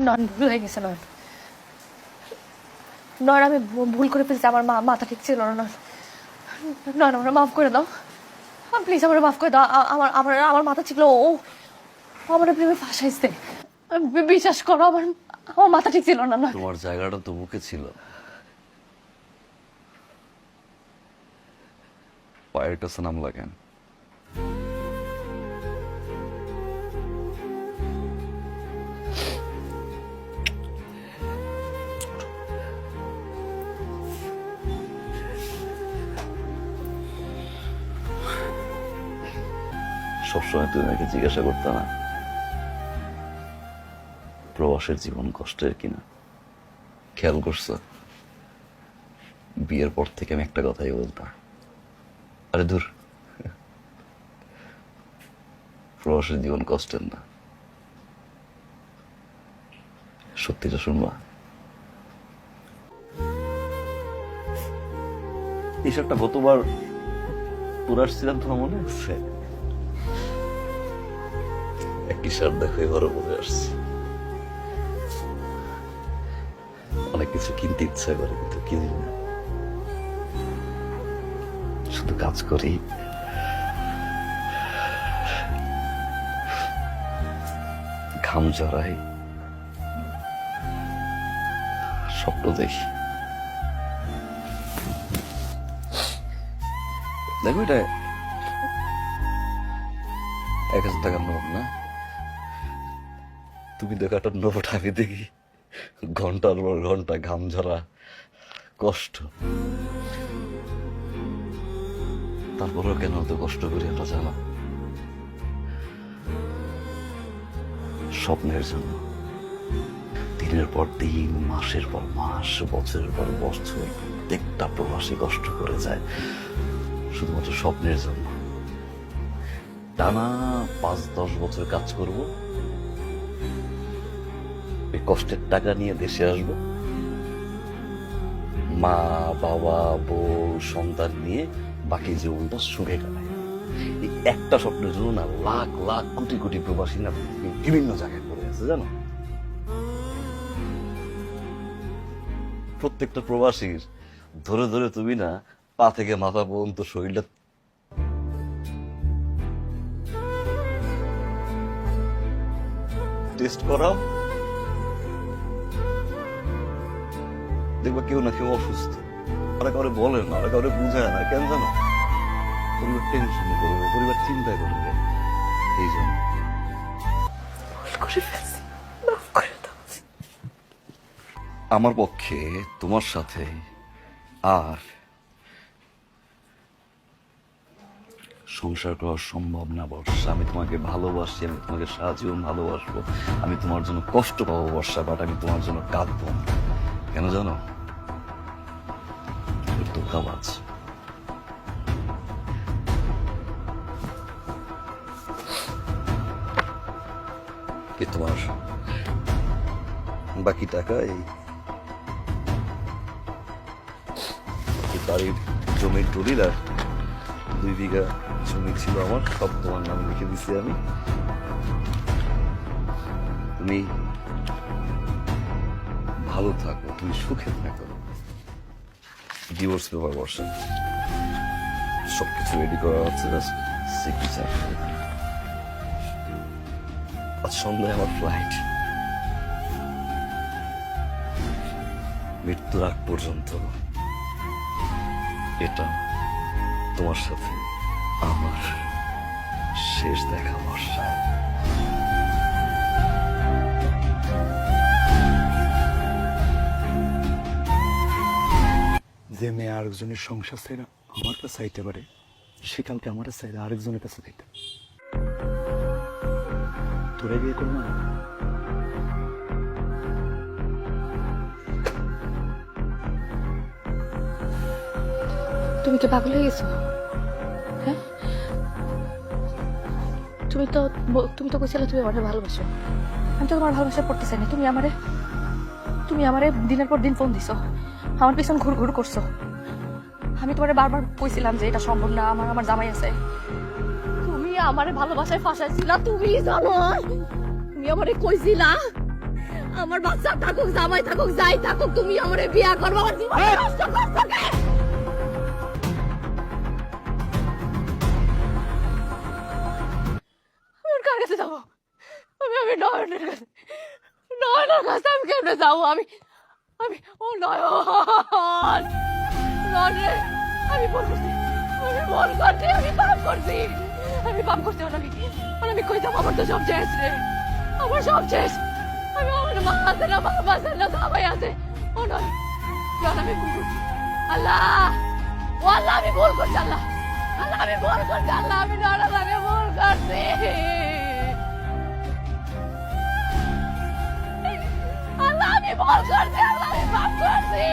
নয়ন ভুল হয়ে গেছে নয়ন। নয়ন আমি ভুল করে ফেলছি, আমার মাথা ঠিক ছিল না। নয়ন আমার মাফ করে দাও প্লিজ, আমার মাফ করে দাও। আমার আমার আমার মাথা ছিল, ও আমার প্রেমে ফাঁসাইছে। বিশ্বাস করো, আমার আমার মাথা ঠিক ছিল না। তোমার জায়গাটা তো বুকে ছিল, পায়ের কাছে নামলা কেন? সবসময় তুমি আমাকে জিজ্ঞাসা করতে না প্রবাসের জীবন কষ্টের কিনা? খেয়াল করছো বিয়ের পর থেকে আমি একটা কথাই বলতাম, আরে দূর, প্রবাসের জীবন কষ্টের না। সত্যিটা শুনবা? এই শার্টটা গতবার তোর আসছিলাম, তোমার মনে আছে? একটি শার্ট দেখো এবারও পরে আসছি। অনেক কিছু কিনতে ইচ্ছা করে কিন্তু কিনি না, শুধু কাজ করি, ঘাম জড়াই, স্বপ্ন দেখি। দেখো এটা 1000 টাকার নোট না? তুমি দেখো একটা নোট, আমি দেখি ঘন্টার পর ঘন্টা ঘাম ঝরা কষ্ট। তারপরেও কেন এত কষ্ট করি এটা জানো? স্বপ্নের জন্য। দিনের পর দিন, মাসের পর মাস, বছরের পর বছর প্রত্যেকটা প্রবাসী কষ্ট করে যায় শুধুমাত্র স্বপ্নের জন্য। টানা 5-10 বছর কাজ করব, এই কষ্টের টাকা নিয়ে দেশে আসব, মা বাবা বউ সন্তান নিয়ে বাকি জীবনটা সুখে কাটায়। এই একটা স্বপ্নের জন্য না লাখ লাখ কোটি কোটি প্রবাসী না বিভিন্ন জায়গায় পড়ে আছে জানো? প্রত্যেকটা প্রবাসীর ধরে ধরে তুমি না পা থেকে মাথা পর্যন্ত শরীরটা টেস্ট করাও, দেখবা কেউ না কেউ অসুস্থ। ওরা কাউরে বলে না, ওরা কাউরে বুঝায় না, কেন জানো? পরিবার টেনশন করবে, পরিবার চিন্তা করবে। এই জন্য আমার পক্ষে তোমার সাথে আর সংসার করা সম্ভব না বর্ষা। আমি তোমাকে ভালোবাসি, আমি তোমাকে সারাজীবন ভালোবাসবো, আমি তোমার জন্য কষ্ট পাবো বর্ষা, বাট আমি তোমার জন্য কাঁদবো না। কেন জানো? ধোঁকাবাজ। কি তোমার বাকি টাকা এই বাড়ির জমির দলিল আর 2 বিঘা জমি ছিল আমার, সব তোমার নামে লিখে দিছি আমি। তুমি ভালো থাকো, তুমি সুখে থাকো। ডিভোর্স পেপার বর্ষা সবকিছু রেডি করা হচ্ছে, সিগনেচার। আজ সন্ধ্যায় আমার ফ্লাইট, মৃত্যুর আগ পর্যন্ত এটা তোমার সাথে আমার শেষ দেখা বর্ষা। যে মেয়ে আরেকজনের সংসার চাই না আমার কাছে চাইতে পারে, সে কালকে আমার চাইলে আরেকজনের কাছে চাইতে। তোরা বিয়ে করবো না? তুমি কি পাগল হয়ে গেছো? হ্যাঁ, তুমি তো কইছিলে তুমি আমারে ভালোবাসো। আমি তো তোমার ভালোবাসা পড়তে চাই না। তুমি আমারে দিনের পর দিন ফোন দিছো, আমার পিছন ঘুর ঘুর করছো। আমি তোমারে বারবার কইছিলাম যে এটা সম্ভব না, আমার জামাই আছে। তুমি আমারে ভালোবাসায় ফাঁসাইছিলা, তুমি জানো? তুমি আমারে কইছিলা আমার বাচ্চা থাকুক, জামাই থাকুক, যাই থাকুক, তুমি আমারে বিয়া করবো, আমার জীবন নষ্ট করছো কে? আমি ওর কার কাছে যাবো? আমি নয়নের কাছে, নয়নের কাছে আমি কেমনে যাবো? আমি ও নয়ন, নয়ন, আমি ভুল করছি, আমি পাপ করছি, আর আমি কই যাবো? আমার তো সব শেষ রে, আমার সব শেষ। আমার মা আছে না, বাবা আছে না, সবাই আছে। ও নয়, নয়ন, আমি ভুল করছি। আল্লাহ, ও আল্লাহ, আমি ভুল করছি। আল্লাহ, আল্লাহ, আমি ভুল করছি। আল্লাহ, আমি নয়নের লাগে ভুল করছি। আল্লাহ, আমি ভুল করছি। আল্লাহ, আমি পাপ করছি।